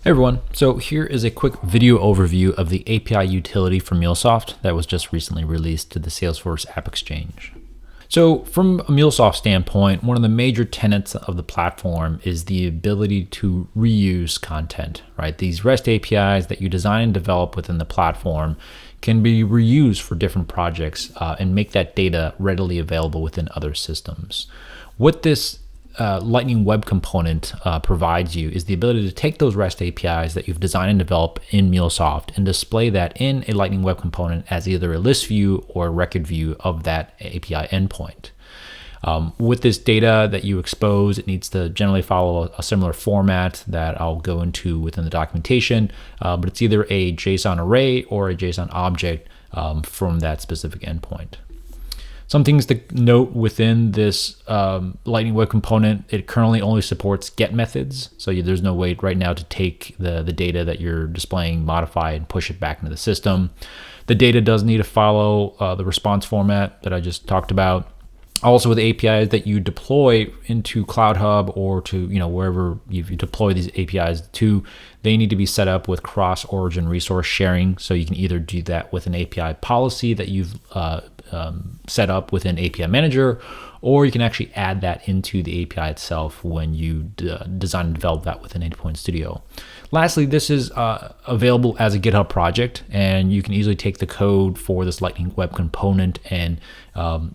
Hey everyone, so here is a quick video overview of the API utility from MuleSoft that was just recently released to the Salesforce AppExchange. So from a MuleSoft standpoint, one of the major tenets of the platform is the ability to reuse content, right? These REST APIs that you design and develop within the platform can be reused for different projects and make that data readily available within other systems. What this Lightning Web Component provides you is the ability to take those REST APIs that you've designed and developed in MuleSoft and display that in a Lightning Web Component as either a list view or a record view of that API endpoint. With this data that you expose, it needs to generally follow a similar format that I'll go into within the documentation, but it's either a JSON array or a JSON object from that specific endpoint. Some things to note within this Lightning Web Component: it currently only supports GET methods. So there's no way right now to take the data that you're displaying, modify it, and push it back into the system. The data does need to follow the response format that I just talked about. Also, with APIs that you deploy into Cloud Hub or to wherever you deploy these APIs to, they need to be set up with cross-origin resource sharing. So you can either do that with an API policy that you've set up within API Manager, or you can actually add that into the API itself when you design and develop that within Endpoint Studio. Lastly, this is available as a GitHub project, and you can easily take the code for this Lightning Web Component and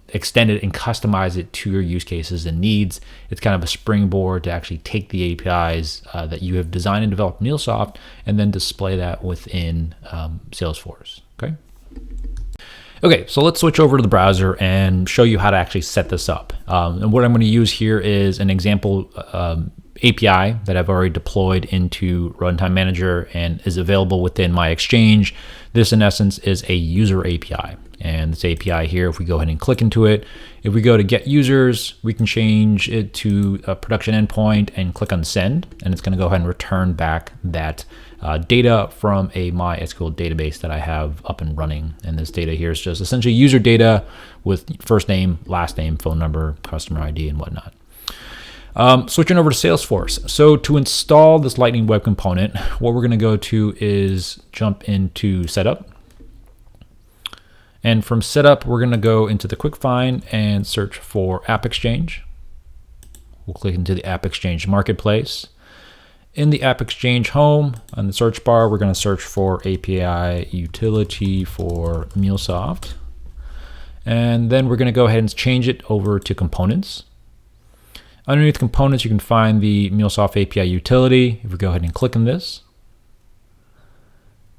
extend it and customize it to your use cases and needs. It's kind of a springboard to actually take the APIs that you have designed and developed in MuleSoft and then display that within Salesforce. Okay, so let's switch over to the browser and show you how to actually set this up. And what I'm going to use here is an example API that I've already deployed into Runtime Manager and is available within my Exchange. This, in essence, is a user API. And this API here, if we go ahead and click into it, if we go to Get Users, we can change it to a production endpoint and click on Send, and it's going to go ahead and return back that data from a MySQL database that I have up and running. And this data here is just essentially user data with first name, last name, phone number, customer ID, and whatnot. Switching over to Salesforce. So to install this Lightning Web Component, what we're going to go to is jump into Setup. And from Setup, we're going to go into the Quick Find and search for AppExchange. We'll click into the AppExchange Marketplace. In the AppExchange home, on the search bar, we're going to search for API Utility for MuleSoft. And then we're going to go ahead and change it over to Components. Underneath Components, you can find the MuleSoft API Utility. If we go ahead and click on this,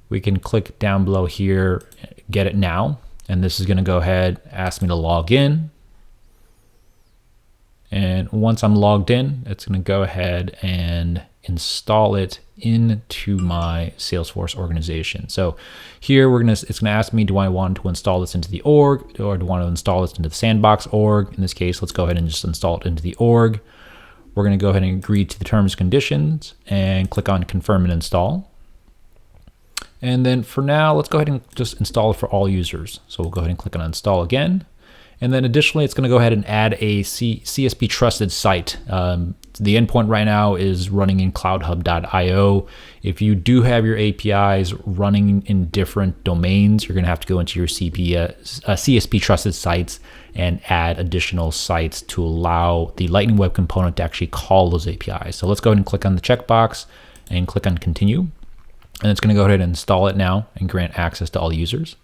we can click down below here, Get It Now. And this is going to go ahead, ask me to log in. And once I'm logged in, it's going to go ahead and install it into my Salesforce organization. So here it's going to ask me, do I want to install this into the org, or do I want to install this into the sandbox org? In this case, let's go ahead and just install it into the org. We're going to go ahead and agree to the terms and conditions and click on Confirm and Install. And then for now, let's go ahead and just install it for all users. So we'll go ahead and click on Install again. And then additionally, it's going to go ahead and add a CSP trusted site. The endpoint right now is running in cloudhub.io. If you do have your APIs running in different domains, you're going to have to go into your CSP trusted sites and add additional sites to allow the Lightning Web Component to actually call those APIs. So let's go ahead and click on the checkbox and click on Continue. And it's going to go ahead and install it now and grant access to all users.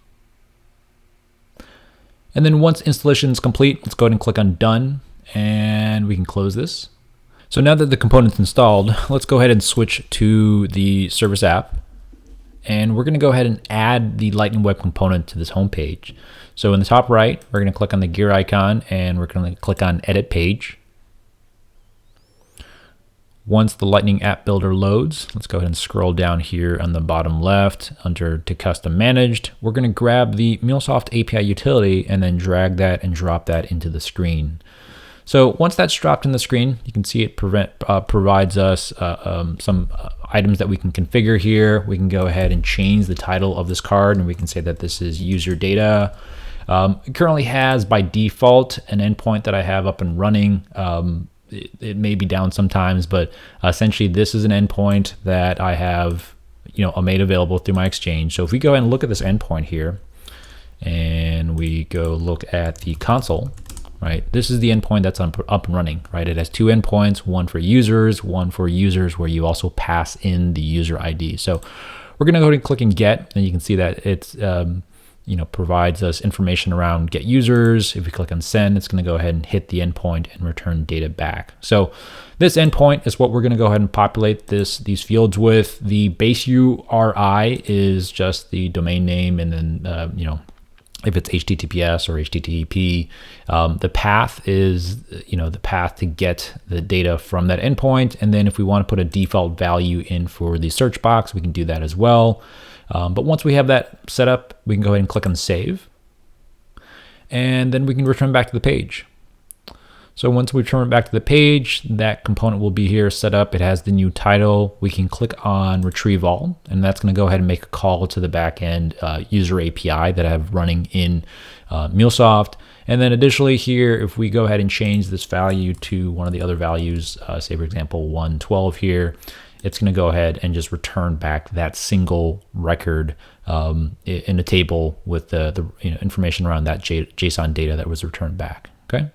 And then once installation is complete, let's go ahead and click on Done, and we can close this. So now that the component's installed, let's go ahead and switch to the Service app. And we're going to go ahead and add the Lightning Web Component to this home page. So in the top right, we're going to click on the gear icon, and we're going to click on Edit Page. Once the Lightning App Builder loads, let's go ahead and scroll down here on the bottom left under to Custom Managed. We're going to grab the MuleSoft API utility and then drag that and drop that into the screen. So once that's dropped in the screen, you can see it provides us some items that we can configure here. We can go ahead and change the title of this card, and we can say that this is user data. It currently has by default an endpoint that I have up and running it may be down sometimes, but essentially this is an endpoint that I have, made available through my Exchange. So if we go ahead and look at this endpoint here, and we go look at the console, right? This is the endpoint that's up and running, right? It has two endpoints, one for users where you also pass in the user ID. So we're gonna go ahead and click and get, and you can see that it's, provides us information around get users. If we click on send, it's gonna go ahead and hit the endpoint and return data back. So this endpoint is what we're gonna go ahead and populate these fields with. The base URI is just the domain name, and then, if it's HTTPS or HTTP, the path is, the path to get the data from that endpoint. And then if we want to put a default value in for the search box, we can do that as well. But once we have that set up, we can go ahead and click on save. And then we can return back to the page. So once we return back to the page, that component will be here set up. It has the new title. We can click on retrieve all, and that's going to go ahead and make a call to the backend user API that I have running in MuleSoft. And then additionally here, if we go ahead and change this value to one of the other values, say for example 112 here, it's going to go ahead and just return back that single record in a table with the information around that JSON data that was returned back. Okay.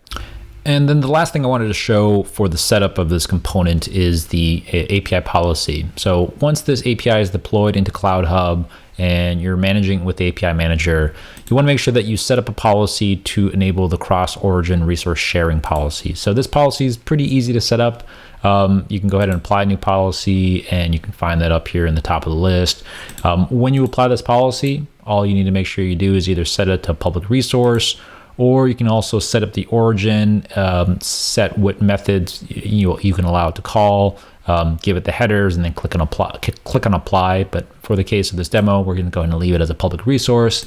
And then the last thing I wanted to show for the setup of this component is the API policy. So once this API is deployed into Cloud Hub and you're managing with the API manager, you want to make sure that you set up a policy to enable the cross-origin resource sharing policy. So this policy is pretty easy to set up. You can go ahead and apply a new policy, and you can find that up here in the top of the list. When you apply this policy, all you need to make sure you do is either set it to public resource, or you can also set up the origin, set what methods you can allow it to call, give it the headers, and then click on apply. But for the case of this demo, we're going to go ahead and leave it as a public resource.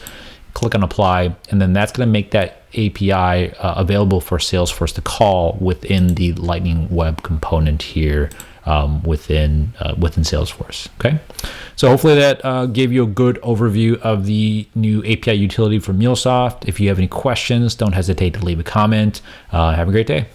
Click on apply, and then that's going to make that API available for Salesforce to call within the Lightning Web component here within Salesforce. Okay, so hopefully that gave you a good overview of the new API utility from MuleSoft. If you have any questions, don't hesitate to leave a comment. Have a great day.